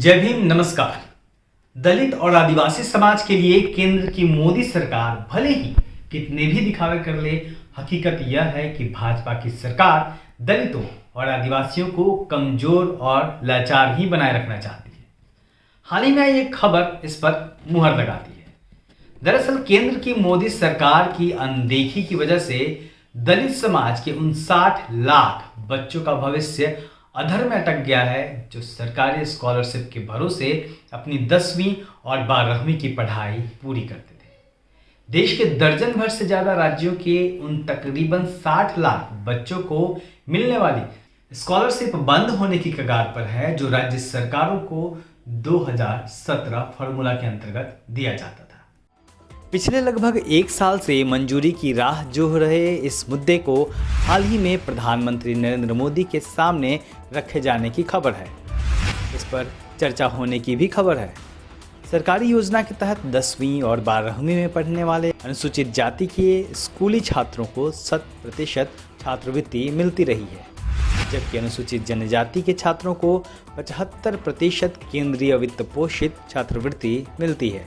जय भीम, नमस्कार। दलित और आदिवासी समाज के लिए केंद्र की मोदी सरकार भले ही कितने भी दिखावे कर ले, हकीकत यह है कि भाजपा की सरकार दलितों और आदिवासियों को कमजोर और लाचार ही बनाए रखना चाहती है। हाल ही में एक खबर इस पर मुहर लगाती है। दरअसल केंद्र की मोदी सरकार की अनदेखी की वजह से दलित समाज के 59 लाख बच्चों का भविष्य अधर में अटक गया है, जो सरकारी स्कॉलरशिप के भरोसे अपनी 10वीं और 12वीं की पढ़ाई पूरी करते थे। देश के दर्जन भर से ज्यादा राज्यों के उन तकरीबन 60 लाख बच्चों को मिलने वाली स्कॉलरशिप बंद होने की कगार पर है, जो राज्य सरकारों को 2017 फॉर्मूला के अंतर्गत दिया जाता था। पिछले लगभग एक साल से मंजूरी की राह जोह रहे इस मुद्दे को हाल ही में प्रधानमंत्री नरेंद्र मोदी के सामने रखे जाने की खबर है। इस पर चर्चा होने की भी खबर है। सरकारी योजना के तहत 10वीं और 12वीं में पढ़ने वाले अनुसूचित जाति के स्कूली छात्रों को 100% छात्रवृत्ति मिलती रही है, जबकि अनुसूचित जनजाति के छात्रों को 75% केंद्रीय वित्त पोषित छात्रवृत्ति मिलती है।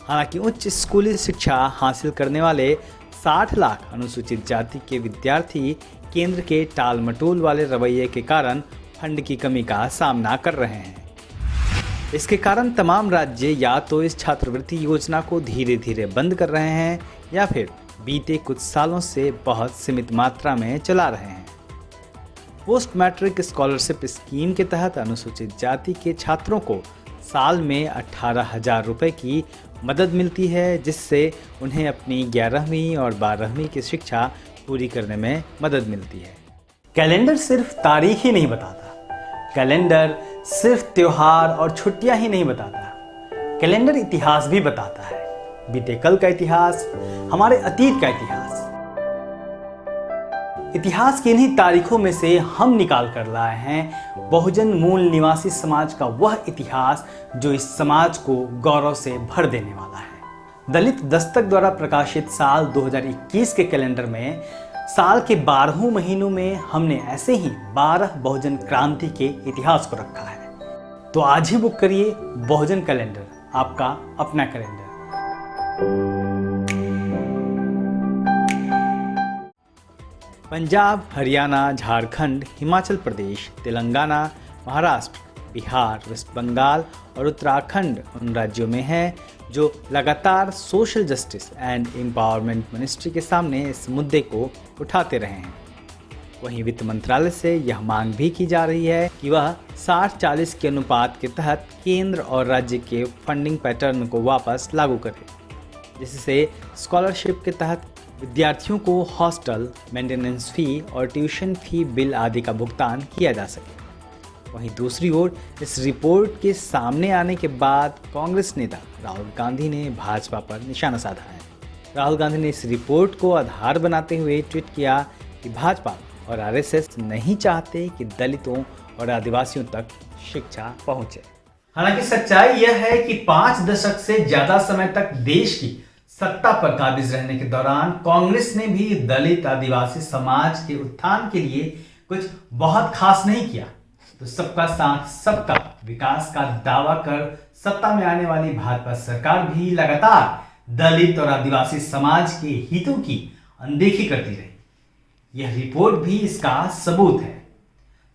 हालांकि उच्च स्कूली शिक्षा हासिल करने वाले 60 लाख अनुसूचित जाति के विद्यार्थी केंद्र के टाल मटोल वाले रवैये के कारण फंड की कमी का सामना कर रहे हैं। इसके कारण तमाम राज्य या तो इस छात्रवृत्ति योजना को धीरे धीरे बंद कर रहे हैं या फिर बीते कुछ सालों से बहुत सीमित मात्रा में चला रहे हैं। पोस्ट मैट्रिक स्कॉलरशिप स्कीम के तहत अनुसूचित जाति के छात्रों को साल में 18,000 रुपये की मदद मिलती है, जिससे उन्हें अपनी 11वीं और 12वीं की शिक्षा पूरी करने में मदद मिलती है। कैलेंडर सिर्फ तारीख ही नहीं बताता, कैलेंडर सिर्फ त्योहार और छुट्टियां ही नहीं बताता, कैलेंडर इतिहास भी बताता है। बीते कल का इतिहास, हमारे अतीत का इतिहास। इतिहास की इन्हीं तारीखों में से हम निकाल कर लाए हैं बहुजन मूल निवासी समाज का वह इतिहास जो इस समाज को गौरव से भर देने वाला है। दलित दस्तक द्वारा प्रकाशित साल 2021 के कैलेंडर में साल के 12 महीनों में हमने ऐसे ही 12 बहुजन क्रांति के इतिहास को रखा है। तो आज ही बुक करिए बहुजन कैलेंडर, आपका अपना कैलेंडर। पंजाब, हरियाणा, झारखंड, हिमाचल प्रदेश, तेलंगाना, महाराष्ट्र, बिहार, वेस्ट बंगाल और उत्तराखंड उन राज्यों में हैं जो लगातार social justice and empowerment ministry के सामने इस मुद्दे को उठाते रहे हैं। वहीं वित्त मंत्रालय से यह मांग भी की जा रही है कि वह 60-40 के अनुपात के तहत केंद्र और राज्य के फंडिंग पैटर्न को वापस लागू करे, जिससे स्कॉलरशिप के तहत विद्यार्थियों को हॉस्टल, मेंटेनेंस फी और ट्यूशन फी बिल आदि का भुगतान किया जा सके। वहीं दूसरी ओर इस रिपोर्ट के सामने आने के बाद कांग्रेस नेता राहुल गांधी ने भाजपा पर निशाना साधा है। राहुल गांधी ने इस रिपोर्ट को आधार बनाते हुए ट्वीट किया कि भाजपा और आरएसएस नहीं चाहते कि दलितों और आदिवासियों तक शिक्षा पहुंचे। हालांकि सच्चाई यह है कि 5 दशक से ज्यादा समय तक देश की सत्ता पर काबिज रहने के दौरान कांग्रेस ने भी दलित आदिवासी समाज के उत्थान के लिए कुछ बहुत खास नहीं किया। तो सबका साथ सबका विकास का दावा कर सत्ता में आने वाली भाजपा सरकार भी लगातार दलित और आदिवासी समाज के हितों की अनदेखी करती रही। यह रिपोर्ट भी इसका सबूत है।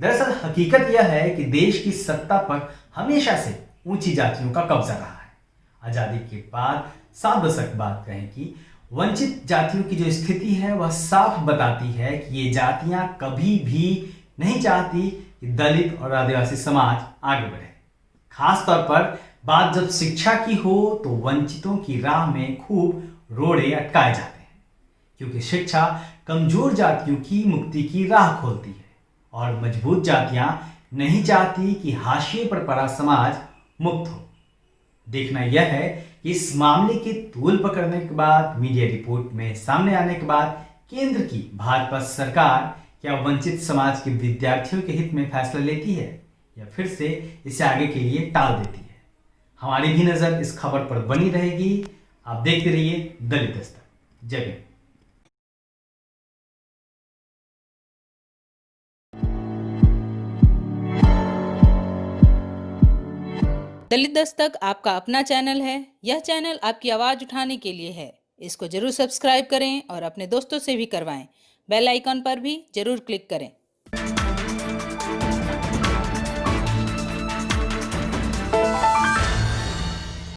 दरअसल हकीकत यह है कि देश की सत्ता पर हमेशा से ऊंची जातियों का कब्जा रहा है। आजादी के बाद 7 दशक बाद कहें कि वंचित जातियों की जो स्थिति है वह साफ बताती है कि ये जातियां कभी भी नहीं चाहती कि दलित और आदिवासी समाज आगे बढ़े। खास तौर पर बात जब शिक्षा की हो तो वंचितों की राह में खूब रोड़े अटकाए जाते हैं, क्योंकि शिक्षा कमजोर जातियों की मुक्ति की राह खोलती है और मजबूत जातियां नहीं चाहती कि हाशिए पर पड़ा समाज मुक्त हो। देखना यह है कि इस मामले के तूल पकड़ने के बाद, मीडिया रिपोर्ट में सामने आने के बाद केंद्र की भाजपा सरकार क्या वंचित समाज के विद्यार्थियों के हित में फैसला लेती है या फिर से इसे आगे के लिए टाल देती है। हमारी भी नजर इस खबर पर बनी रहेगी। आप देखते रहिए दलित दस्तक। जय हिंद। दलित दस्तक आपका अपना चैनल है। यह चैनल आपकी आवाज़ उठाने के लिए है। इसको जरूर सब्सक्राइब करें और अपने दोस्तों से भी करवाएं। बेल आइकॉन पर भी जरूर क्लिक करें।